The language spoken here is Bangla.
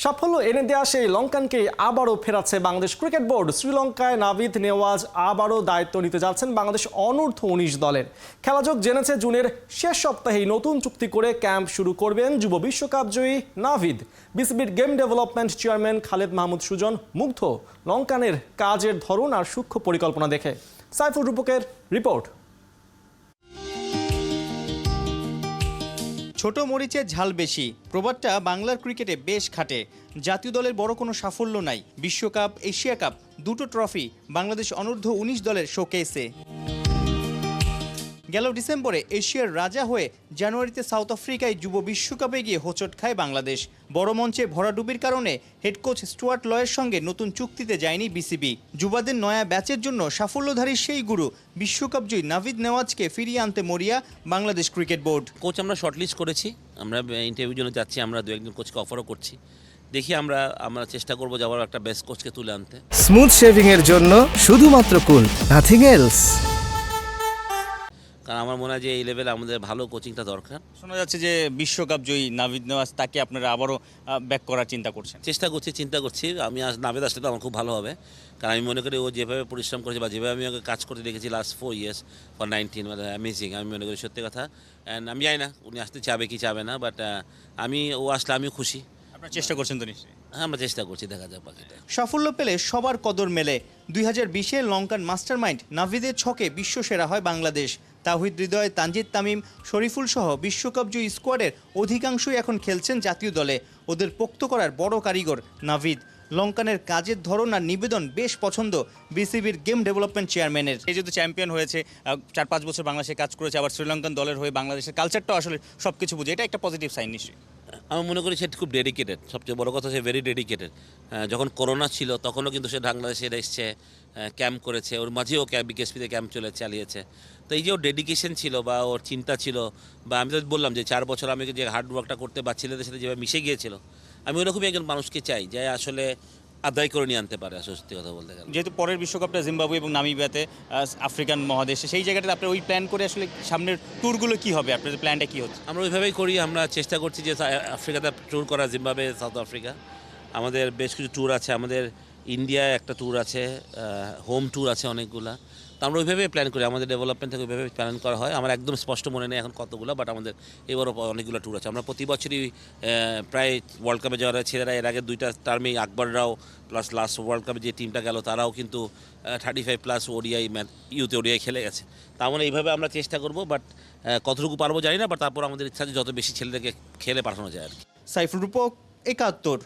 সাফল্য এনে দেওয়া সেই লঙ্কানকে আবারও ফেরাচ্ছে বাংলাদেশ ক্রিকেট বোর্ড। শ্রীলঙ্কায় নাভিদ নেওয়াজ আবারও দায়িত্ব নিতে যাচ্ছেন বাংলাদেশ অনূর্ধ্ব ১৯ দলের। খেলাযোগ জেনেছে জুনের শেষ সপ্তাহেই নতুন চুক্তি করে ক্যাম্প শুরু করবেন যুব বিশ্বকাপ জয়ী নাভিদ। বিসিবির game development chairman Khaled Mahmud Sujon মুগ্ধ লঙ্কানের কাজের ধরন আর সূক্ষ্ম পরিকল্পনা দেখে। সাইফুল রূপকের রিপোর্ট। ছোট মরিচের ঝাল বেশি, প্রবাদটা বাংলার ক্রিকেটে বেশ খাটে। জাতীয় দলের বড় কোনো সাফল্য নাই, বিশ্বকাপ এশিয়া কাপ দুটো ট্রফি বাংলাদেশ অনূর্ধ্ব ১৯ দলের শোকেসে। গেল ডিসেম্বরে এশিয়ার রাজা হয়ে জানুয়ারিতে সাউথ আফ্রিকায় যুব বিশ্বকাপে গিয়ে হোঁচট খায় বাংলাদেশ। বড় মঞ্চে ভরাডুবির কারণে হেড কোচ স্টুয়ার্ট লয়ের সঙ্গে নতুন চুক্তিতে যায়নি বিসিবি। যুবাদের নয়া ব্যাচের জন্য সাফল্যধারী সেই গুরু বিশ্বকাপ জয়ী নাভিদ নেওয়াজকে ফিরিয়ে আনতে মরিয়া বাংলাদেশ ক্রিকেট বোর্ড। কোচ আমরা শর্টলিস্ট করেছি, আমরা ইন্টারভিউর জন্য যাচ্ছি, আমরা দু একজন কোচকে অফারও করছি। দেখি আমরা চেষ্টা করবো যাবার একটা বেস্ট কোচকে তুলে আনতে। স্মুথ শেভিং এর জন্য শুধুমাত্র কুল, নাথিং এলস। কারণ আমার মনে হয় যে এই লেভেলে আমাদের ভালো কোচিংটা দরকার। শোনা যাচ্ছে যে বিশ্বকাপ জয়ী নাভিদ নেওয়াজ, তাকে আপনারা আবারও ব্যাক করার চিন্তা করছেন। চিন্তা করছি। আমি নাভিদ আসলে তো আমার খুব ভালো হবে, কারণ আমি মনে করি ও যেভাবে পরিশ্রম করেছে বা যেভাবে আমি ওকে কাজ করতে দেখেছি লাস্ট 4 years ফর 19, মানে অ্যামেজিং। আমি মনে করি সত্যি কথা। অ্যান্ড আমি জানি না উনি আসতে চাবে কি চাবে না, বাট ও আসলে আমিও খুশি। আপনারা চেষ্টা করছেন তো নিশ্চয়ই? হ্যাঁ, আমরা চেষ্টা করছি, দেখা যাক বাকিটা। সাফল্য পেলে সবার কদর মেলে। 2020-এ লঙ্কান মাস্টারমাইন্ড নাভিদের ছকে বিশ্বসেরা হয় বাংলাদেশ। তাওহিদ হৃদয়, তানজিদ তামিম, শরীফুল সহ বিশ্বকাপ জয়ী স্কোয়াডের অধিকাংশই এখন খেলছেন জাতীয় দলে। ওদের পোক্ত করার বড় কারিগর নাভিদ। লঙ্কানের কাজের ধরন আর নিবেদন বেশ পছন্দ বিসিবির গেম ডেভেলপমেন্ট চেয়ারম্যানের। এই যেহেতু চ্যাম্পিয়ন হয়েছে, 4-5 বছর বাংলাদেশে কাজ করেছে, আবার শ্রীলঙ্কান দলের হয়ে বাংলাদেশের কালচারটাও আসলে সব কিছু বুঝে, এটা একটা পজিটিভ সাইন নিশ্চয়ই। আমি মনে করি সে খুব ডেডিকেটেড। সবচেয়ে বড় কথা, সে ভেরি ডেডিকেটেড। যখন করোনা ছিল তখনও কিন্তু সে বাংলাদেশে এসছে, ক্যাম্প করেছে, ওর মাঝেও বিকেএসপিতে ক্যাম্প চালিয়েছে। তো এই যে ওর ডেডিকেশন ছিল বা ওর চিন্তা ছিল, বা আমি তো বললাম যে 4 বছর আমি যে হার্ডওয়ার্কটা করতে বা ছেলেদের সাথে যেভাবে মিশে গিয়েছিল, আমি ওরকমই একজন মানুষকে চাই যে আসলে আদায় করে নিয়ে আনতে পারে। সত্যি কথা বলতে গেলে, যেহেতু পরের বিশ্বকাপটা জিম্বাবুয়ে এবং নামিবিয়াতে, আফ্রিকান মহাদেশে, সেই জায়গাটাতে আপনি ওই প্ল্যান করে আসলে সামনের ট্যুরগুলো কী হবে, আপনাদের প্ল্যানটা কী হচ্ছে? আমরা ওইভাবেই করি। আমরা চেষ্টা করছি যে আফ্রিকাতে ট্যুর করা, জিম্বাবুয়ে, সাউথ আফ্রিকা। আমাদের বেশ কিছু ট্যুর আছে, আমাদের ইন্ডিয়ায় একটা ট্যুর আছে, হোম ট্যুর আছে অনেকগুলা। তো আমরা ওইভাবেই প্ল্যান করি, আমাদের ডেভেলপমেন্ট থেকে ওইভাবে প্ল্যান করা হয়। আমার একদম স্পষ্ট মনে নেই এখন কতগুলো, বাট আমাদের এবারও অনেকগুলো ট্যুর আছে। আমরা প্রতি বছরই প্রায় ওয়ার্ল্ড কাপে যাওয়ার ছেলেরা, এর আগে 2টা টার্মেই আকবররাও প্লাস লাস্ট ওয়ার্ল্ড কাপে যে টিমটা গেল তারাও কিন্তু 35+ ওডিআই ইউথ ওডিআই খেলে গেছে। তার মানে এইভাবে আমরা চেষ্টা করব, বাট কতটুকু পারবো জানি না, বাট তারপর আমাদের ইচ্ছা যে যত বেশি ছেলেদেরকে খেলে পাঠানো যায় আর কি। সাইফুল রূপক, 71।